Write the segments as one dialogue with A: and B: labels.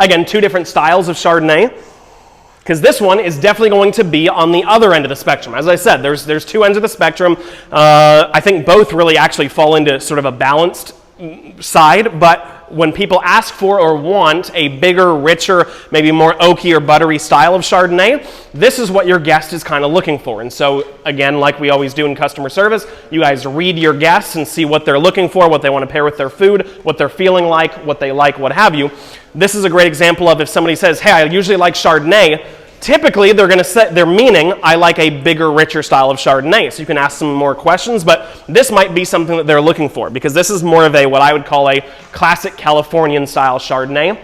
A: Again, two different styles of Chardonnay, because this one is definitely going to be on the other end of the spectrum. As I said, there's two ends of the spectrum. I think both really actually fall into sort of a balanced side, but when people ask for or want a bigger, richer, maybe more oaky or buttery style of Chardonnay, this is what your guest is kind of looking for. And so, again, like we always do in customer service, you guys read your guests and see what they're looking for, what they want to pair with their food, what they're feeling like, what have you. This is a great example of if somebody says, hey, I usually like Chardonnay, typically they're going to say, they're meaning, I like a bigger, richer style of Chardonnay. So you can ask some more questions, but this might be something that they're looking for, because this is more of a, what I would call a classic Californian style Chardonnay.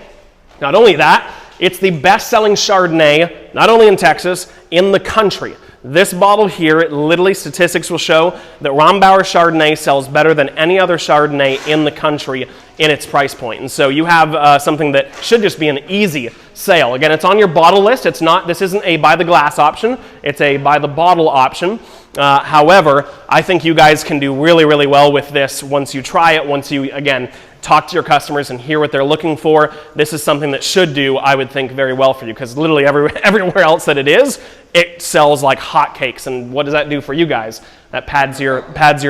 A: Not only that, it's the best-selling Chardonnay, not only in Texas, in the country. This bottle here, literally statistics will show that Rombauer Chardonnay sells better than any other Chardonnay in the country in its price point. And so you have something that should just be an easy sale. Again, it's on your bottle list. It's not, this isn't a buy the glass option. It's a buy the bottle option. However, I think you guys can do really, really well with this once you try it, once you, again, talk to your customers and hear what they're looking for. This is something that should do, I would think, very well for you, because literally everywhere else that it is, it sells like hotcakes. And what does that do for you guys? That pads your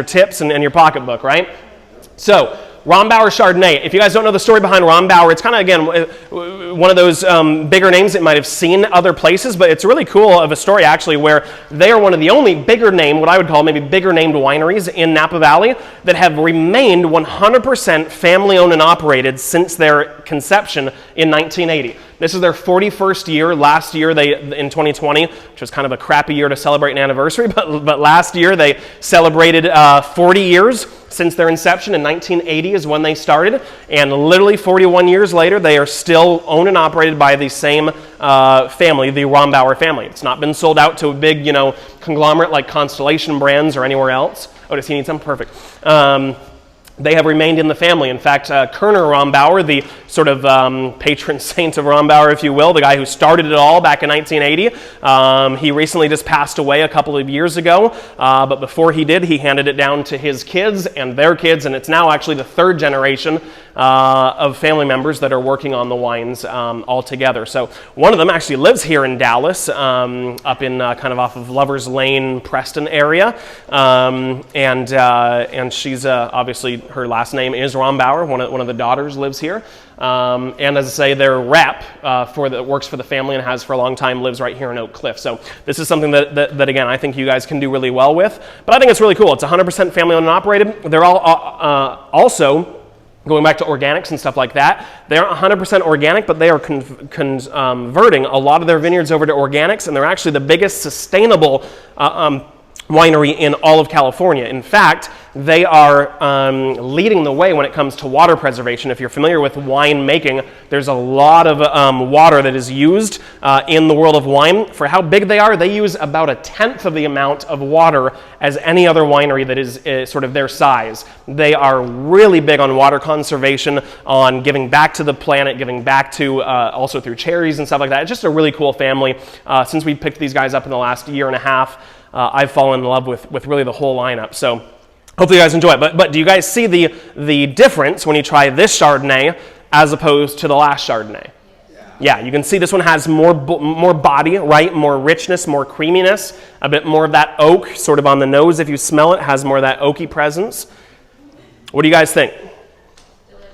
A: tips and your pocketbook, right? So, Rombauer Chardonnay. If you guys don't know the story behind Rombauer, it's kind of, again, one of those bigger names that you might have seen other places, but it's really cool of a story, actually, where they are one of the only bigger name, what I would call maybe bigger named wineries in Napa Valley that have remained 100% family-owned and operated since their conception in 1980. This is their 41st year. Last year, in 2020, which was kind of a crappy year to celebrate an anniversary, but last year they celebrated 40 years since their inception. In 1980 is when they started, and literally 41 years later, they are still owned and operated by the same family, the Rombauer family. It's not been sold out to a big, conglomerate like Constellation Brands or anywhere else. Oh, does he need some? Perfect. They have remained in the family. In fact, Kerner Rombauer, the sort of patron saint of Rombauer, if you will, the guy who started it all back in 1980, he recently just passed away a couple of years ago, but before he did, he handed it down to his kids and their kids, and it's now actually the third generation of family members that are working on the wines all together. So one of them actually lives here in Dallas, up in kind of off of Lover's Lane, Preston area, and she's obviously, her last name is Rombauer. One of the daughters lives here. And as I say, their rep works for the family and has for a long time, lives right here in Oak Cliff. So this is something that again, I think you guys can do really well with. But I think it's really cool. It's 100% family owned and operated. They're all also, going back to organics and stuff like that, they aren't 100% organic, but they are converting a lot of their vineyards over to organics, and they're actually the biggest sustainable winery in all of California. In fact, they are leading the way when it comes to water preservation. If you're familiar with wine making, there's a lot of water that is used in the world of wine. For how big they are, they use about 1/10 of the amount of water as any other winery that is sort of their size. They are really big on water conservation, on giving back to the planet, giving back to also through charities and stuff like that. It's just a really cool family. Since we picked these guys up in the last year and a half, I've fallen in love with really the whole lineup. So hopefully you guys enjoy it. But do you guys see the difference when you try this Chardonnay as opposed to the last Chardonnay? Yeah, you can see this one has more body, right? More richness, more creaminess, a bit more of that oak sort of on the nose. If you smell it, has more of that oaky presence. What do you guys think?
B: Delicious.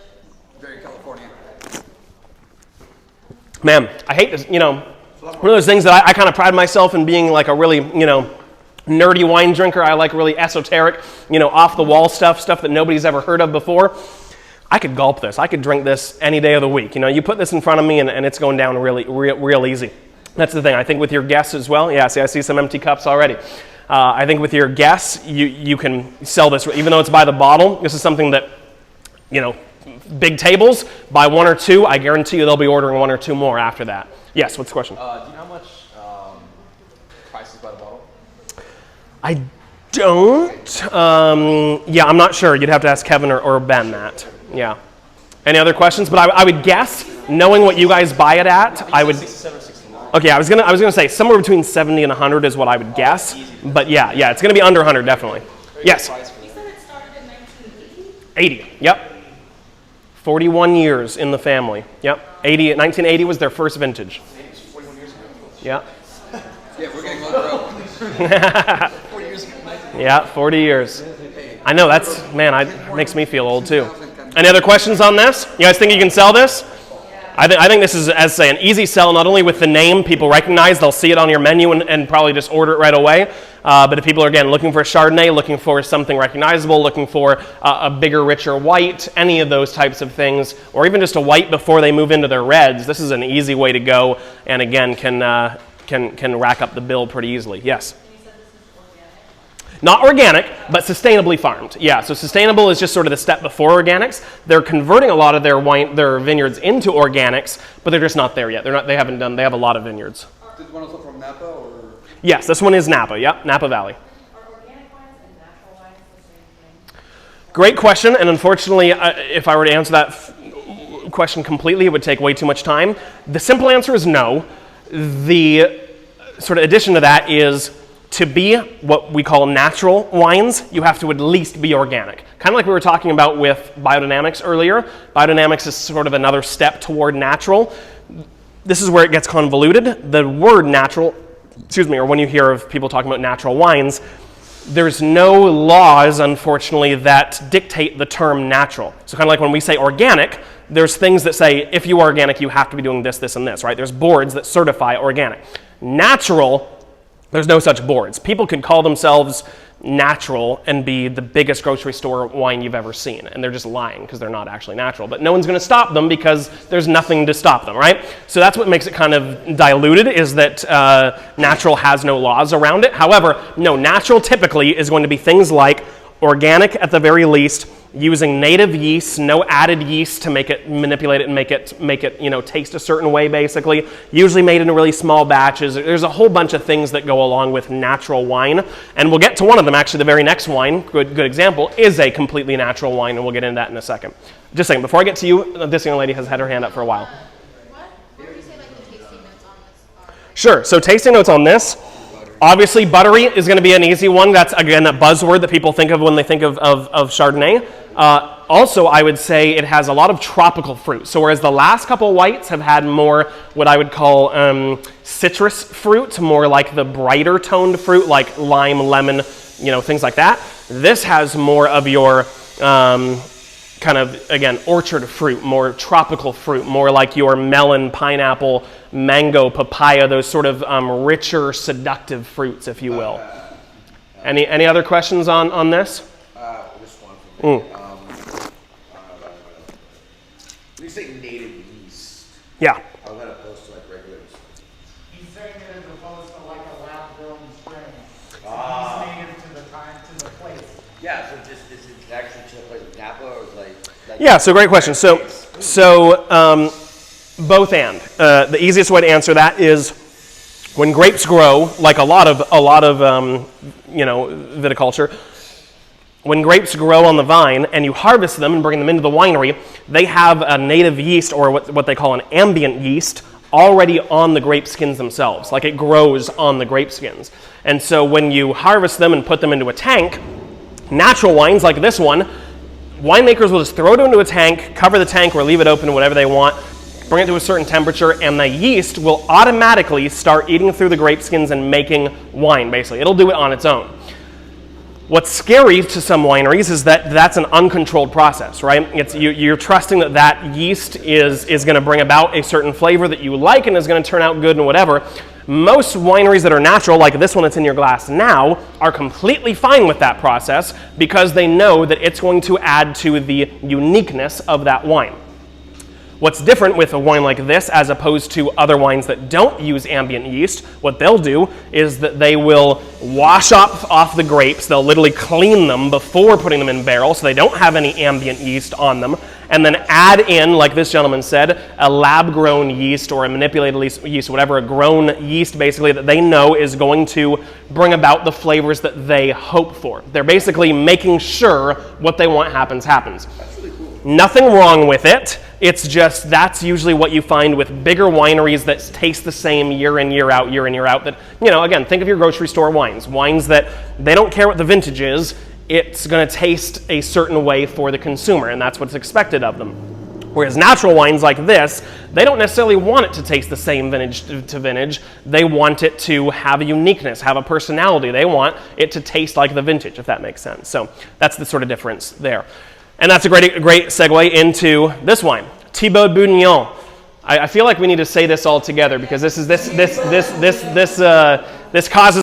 B: Very California.
A: Man, I hate this, one of those things that I kind of pride myself in being like a really, nerdy wine drinker. I like really esoteric, off the wall stuff that nobody's ever heard of before. I could gulp this. I could drink this any day of the week. You put this in front of me and it's going down real easy. That's the thing. I think with your guests as well. Yeah, see, I see some empty cups already. I think with your guests, you can sell this, even though it's by the bottle. This is something that, big tables, buy one or two, I guarantee you they'll be ordering one or two more after that. Yes, what's the question?
B: Do you know how much price is by the bottle?
A: I don't. I'm not sure. You'd have to ask Kevin or Ben that. Yeah. Any other questions? But I would guess, knowing what you guys buy it at, I would.
B: 67 or 69.
A: Okay, I was gonna say somewhere between 70 and 100 is what I would guess. But yeah, it's gonna be under 100 definitely. Yes.
C: You said it started in 1980?
A: 80. Yep. 41 years in the family. Yep. 1980 was their first vintage.
B: 41 years ago.
A: Yeah.
B: Yeah, we're getting older up. 40 years ago.
A: Yeah, 40 years. I know, makes me feel old too. Any other questions on this? You guys think you can sell this? I think this is, as I say, an easy sell, not only with the name people recognize, they'll see it on your menu and probably just order it right away. But if people are, again, looking for a Chardonnay, looking for something recognizable, looking for a bigger, richer white, any of those types of things, or even just a white before they move into their reds, this is an easy way to go, and again, can rack up the bill pretty easily. Yes? Not organic, but sustainably farmed. Yeah, so sustainable is just sort of the step before organics. They're converting a lot of their vineyards into organics, but they're just not there yet. They have a lot of vineyards.
B: Did one also from Napa or?
A: Yes, this one is Napa, yep, Napa Valley.
C: Are organic wines and natural wines the same thing?
A: Great question, and unfortunately, if I were to answer that question completely, it would take way too much time. The simple answer is no. The sort of addition to that is, to be what we call natural wines, you have to at least be organic. Kind of like we were talking about with biodynamics earlier. Biodynamics is sort of another step toward natural. This is where it gets convoluted. The word natural, or when you hear of people talking about natural wines, there's no laws, unfortunately, that dictate the term natural. So kind of like when we say organic, there's things that say, if you are organic, you have to be doing this, this, and this, right? There's boards that certify organic. Natural, there's no such boards. People can call themselves natural and be the biggest grocery store wine you've ever seen, and they're just lying because they're not actually natural. But no one's going to stop them because there's nothing to stop them, right? So that's what makes it kind of diluted, is that natural has no laws around it. However, no, natural typically is going to be things like organic at the very least, using native yeast, no added yeast to manipulate it and make it taste a certain way, basically. Usually made in really small batches. There's a whole bunch of things that go along with natural wine, and we'll get to one of them. Actually, the very next wine, good example, is a completely natural wine, and we'll get into that in a second. Just a second, before I get to you, this young lady has had her hand up for a while.
C: What would you say, like, the tasting notes on this are?
A: Sure, so tasting notes on this. Obviously, buttery is going to be an easy one. That's, again, that buzzword that people think of when they think of Chardonnay. Also, I would say it has a lot of tropical fruit. So whereas the last couple whites have had more what I would call citrus fruit, more like the brighter toned fruit, like lime, lemon, things like that. This has more of your kind of, again, orchard fruit, more tropical fruit, more like your melon, pineapple, mango, papaya, those sort of richer, seductive fruits, if you will. Any other questions on this?
D: Just one for me. When you say native yeast,
A: Yeah.
D: how is that opposed to like regular yeast?
E: He's saying it as opposed to like a lab-grown strain. He's native to the place.
D: Yeah, so just is it actually to the place of Napa or like
A: Yeah, so great question. So both and. The easiest way to answer that is when grapes grow, like a lot of viticulture, when grapes grow on the vine and you harvest them and bring them into the winery, they have a native yeast, or what they call an ambient yeast, already on the grape skins themselves. Like it grows on the grape skins. And so when you harvest them and put them into a tank, natural wines like this one, winemakers will just throw it into a tank, cover the tank or leave it open, whatever they want, bring it to a certain temperature, and the yeast will automatically start eating through the grape skins and making wine, basically. It'll do it on its own. What's scary to some wineries is that that's an uncontrolled process, right? You're trusting that yeast is going to bring about a certain flavor that you like and is going to turn out good and whatever. Most wineries that are natural, like this one that's in your glass now, are completely fine with that process because they know that it's going to add to the uniqueness of that wine. What's different with a wine like this as opposed to other wines that don't use ambient yeast, what they'll do is that they will wash off the grapes, they'll literally clean them before putting them in barrels so they don't have any ambient yeast on them, and then add in, like this gentleman said, a lab-grown yeast or a manipulated yeast, whatever, a grown yeast basically that they know is going to bring about the flavors that they hope for. They're basically making sure what they want happens.
D: That's really cool.
A: Nothing wrong with it. It's just that's usually what you find with bigger wineries that taste the same year in, year out, that, again, think of your grocery store wines that they don't care what the vintage is, it's going to taste a certain way for the consumer, and that's what's expected of them. Whereas natural wines like this, they don't necessarily want it to taste the same vintage to vintage. They want it to have a uniqueness, have a personality. They want it to taste like the vintage, if that makes sense. So that's the sort of difference there. And that's a great segue into this wine, Thibaut Bourguignon. I feel like we need to say this all together because this causes